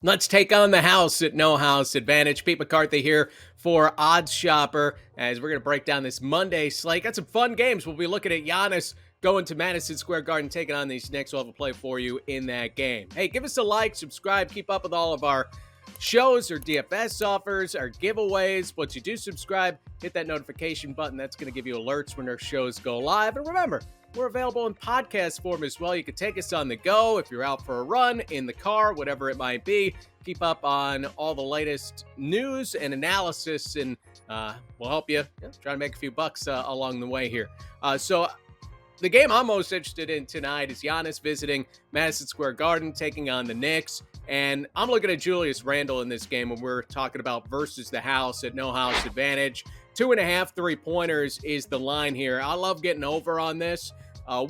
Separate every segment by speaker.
Speaker 1: Let's take on the house at No House Advantage. Pete McCarthy here for OddsShopper as we're going to break down this Monday slate. Got some fun games. We'll be looking at Giannis going to Madison Square Garden, taking on these Knicks. We'll have a play for you in that game. Hey, give us a like, subscribe, keep up with all of our shows, our DFS offers, our giveaways. Once you do subscribe, hit that notification button. That's going to give you alerts when our shows go live. And remember, we're available in podcast form as well. You can take us on the go if you're out for a run, in the car, whatever it might be. Keep up on all the latest news and analysis, and we'll help you try to make a few bucks along the way here. So the game I'm most interested in tonight is Giannis visiting Madison Square Garden, taking on the Knicks. And I'm looking at Julius Randle in this game when we're talking about versus the house at No House Advantage. 2.5 3-pointers is the line here. I love getting over on this.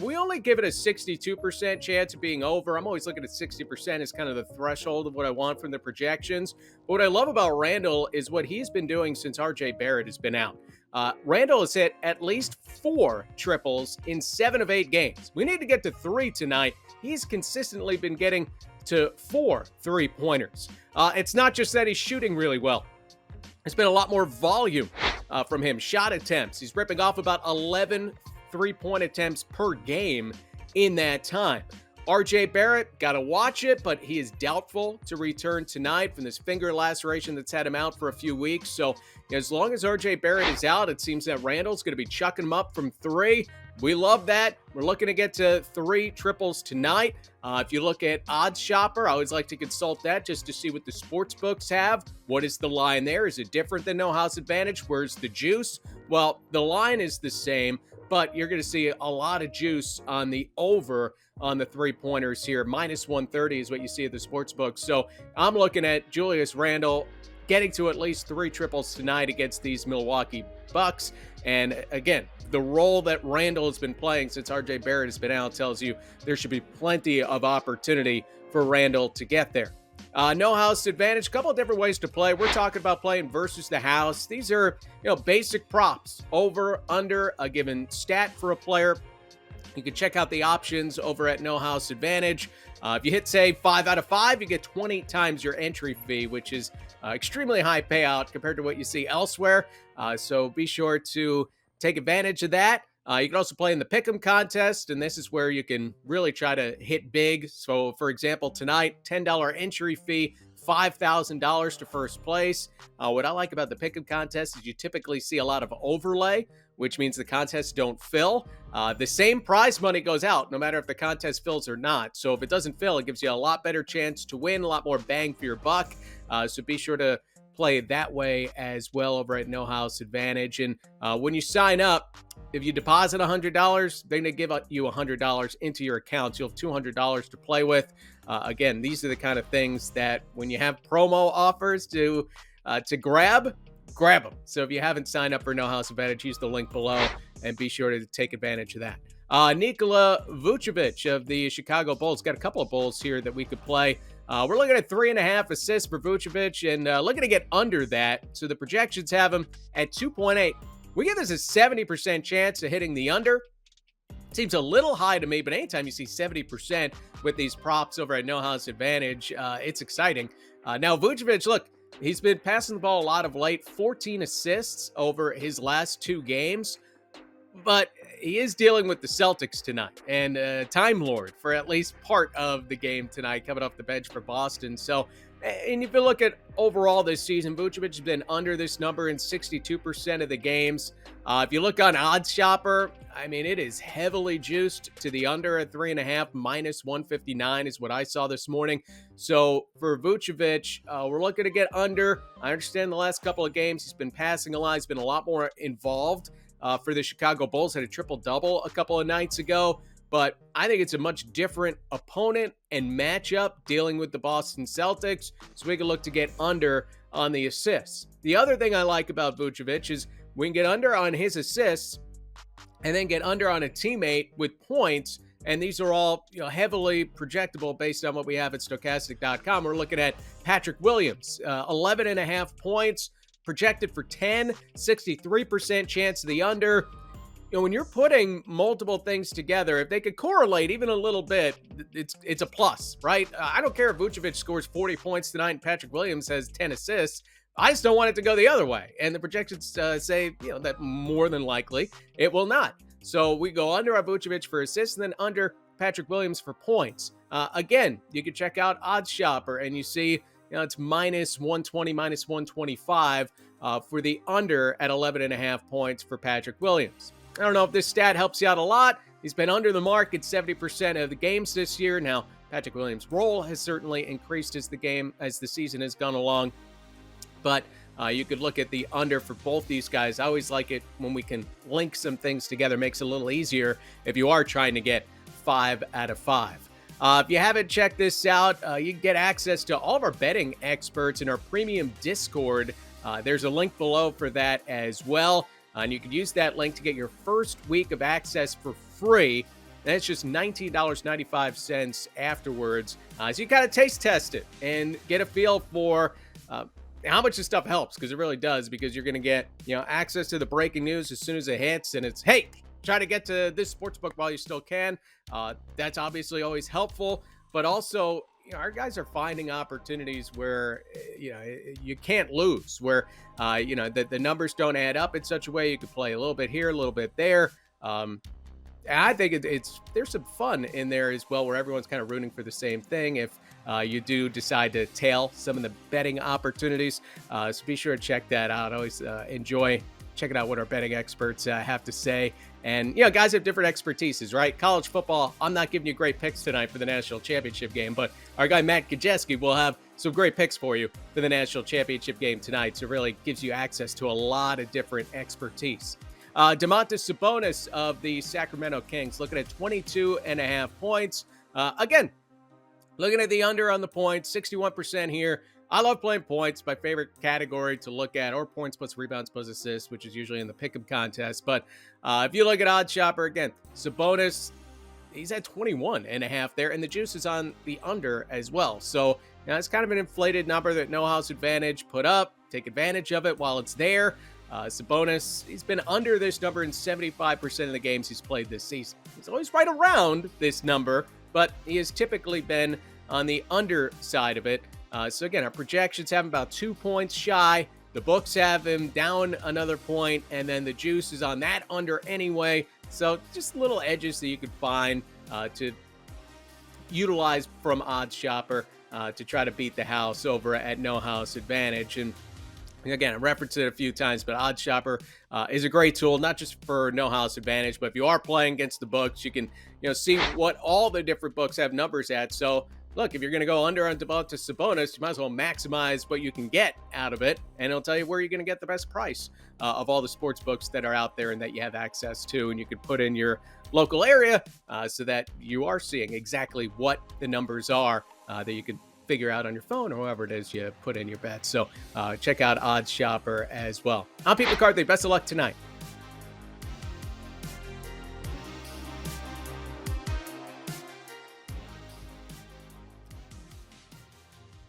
Speaker 1: We only give it a 62% chance of being over. I'm always looking at 60% as kind of the threshold of what I want from the projections. But what I love about Randle is what he's been doing since RJ Barrett has been out. Randle has hit at least 4 triples in 7 of 8 games. We need to get to 3 tonight. He's consistently been getting to 4 3-pointers. It's not just that he's shooting really well. There's been a lot more volume from him. Shot attempts. He's ripping off about 11 3-point attempts per game in that time. RJ Barrett, got to watch it, but he is doubtful to return tonight from this finger laceration that's had him out for a few weeks. So as long as RJ Barrett is out, it seems that Randle's going to be chucking him up from 3. We love that. We're looking to get to 3 triples tonight. If you look at OddsShopper, I always like to consult that just to see what the sports books have. What is the line there? Is it different than No House Advantage? Where's the juice? Well, the line is the same, but you're going to see a lot of juice on the over on the 3-pointers here. Minus 130 is what you see at the sports books. So I'm looking at Julius Randle getting to at least 3 triples tonight against these Milwaukee Bucks. And again, the role that Randle has been playing since RJ Barrett has been out tells you there should be plenty of opportunity for Randle to get there. No House Advantage, a couple of different ways to play. We're talking about playing versus the house. These are, basic props, over, under a given stat for a player. You can check out the options over at No House Advantage. If you hit, say, 5 out of 5, you get 20 times your entry fee, which is extremely high payout compared to what you see elsewhere. So be sure to take advantage of that. You can also play in the Pick'em contest, and this is where you can really try to hit big. So, for example, tonight, $10 entry fee, $5,000 to first place. What I like about the Pick'em contest is you typically see a lot of overlay, which means the contests don't fill. The same prize money goes out no matter if the contest fills or not. So if it doesn't fill, it gives you a lot better chance to win, a lot more bang for your buck. So be sure to play that way as well over at No House Advantage. And when you sign up, if you deposit $100, they're going to give you $100 into your account. You'll have $200 to play with. Again, these are the kind of things that when you have promo offers to grab them. So if you haven't signed up for No House Advantage, use the link below and be sure to take advantage of that. Nikola Vucevic of the Chicago Bulls. Got a couple of Bulls here that we could play. We're looking at 3.5 assists for Vucevic and looking to get under that. So the projections have him at 2.8. We give this a 70% chance of hitting the under. Seems a little high to me, but anytime you see 70% with these props over at No House Advantage, it's exciting. Now, Vucevic, look, he's been passing the ball a lot of late, 14 assists over his last 2 games, but he is dealing with the Celtics tonight and Time Lord for at least part of the game tonight, coming off the bench for Boston. So, and if you look at overall this season, Vucevic has been under this number in 62% of the games. If you look on OddsShopper, I mean, it is heavily juiced to the under at 3.5, minus 159 is what I saw this morning. So for Vucevic, we're looking to get under. I understand the last couple of games he's been passing a lot. He's been a lot more involved for the Chicago Bulls. Had a triple-double a couple of nights ago. But I think it's a much different opponent and matchup dealing with the Boston Celtics, so we can look to get under on the assists. The other thing I like about Vucevic is we can get under on his assists and then get under on a teammate with points, and these are all heavily projectable based on what we have at Stokastic.com. We're looking at Patrick Williams, 11.5 points, projected for 10, 63% chance of the under. when you're putting multiple things together, if they could correlate even a little bit, it's a plus, right? I don't care if Vucevic scores 40 points tonight and Patrick Williams has 10 assists. I just don't want it to go the other way. And the projections say, that more than likely it will not. So we go under on Vucevic for assists and then under Patrick Williams for points. Again, you can check out OddsShopper and you see, it's minus 120, minus 125 for the under at 11.5 points for Patrick Williams. I don't know if this stat helps you out a lot. He's been under the mark in 70% of the games this year. Now, Patrick Williams' role has certainly increased as the season has gone along. But you could look at the under for both these guys. I always like it when we can link some things together. Makes it a little easier if you are trying to get 5 out of 5. If you haven't checked this out, you can get access to all of our betting experts in our premium Discord. There's a link below for that as well. And you can use that link to get your first week of access for free. And it's just $19.95 afterwards. So you kind of taste test it and get a feel for how much this stuff helps, because it really does, because you're going to get access to the breaking news as soon as it hits. And it's, hey, try to get to this sportsbook while you still can. That's obviously always helpful. But also, our guys are finding opportunities where, you can't lose, where, the numbers don't add up in such a way you could play a little bit here, a little bit there. I think there's some fun in there as well, where everyone's kind of rooting for the same thing. If you do decide to tail some of the betting opportunities, so be sure to check that out. I always enjoy checking out what our betting experts have to say. And, guys have different expertises, right? College football, I'm not giving you great picks tonight for the national championship game, but our guy Matt Gajeski will have some great picks for you for the national championship game tonight. So it really gives you access to a lot of different expertise. Domantas Sabonis of the Sacramento Kings looking at 22.5 points. Again, looking at the under on the points, 61% here. I love playing points, my favorite category to look at, or points plus rebounds plus assists, which is usually in the pick'em contest. But if you look at OddsShopper, again, Sabonis, he's at 21.5 there, and the juice is on the under as well. So it's kind of an inflated number that No House Advantage put up. Take advantage of it while it's there. Sabonis, he's been under this number in 75% of the games he's played this season. He's always right around this number, but he has typically been on the under side of it. So again, our projections have him about 2 points shy. The books have him down another point, and then the juice is on that under anyway. So just little edges that you could find to utilize from OddsShopper to try to beat the house over at No House Advantage. And again, I referenced it a few times, but OddsShopper is a great tool, not just for No House Advantage, but if you are playing against the books, you can see what all the different books have numbers at. So look, if you're going to go under on Domantas Sabonis, you might as well maximize what you can get out of it, and it'll tell you where you're going to get the best price of all the sports books that are out there and that you have access to, and you can put in your local area so that you are seeing exactly what the numbers are that you can figure out on your phone or however it is you put in your bets. So check out OddsShopper as well. I'm Pete McCarthy. Best of luck tonight.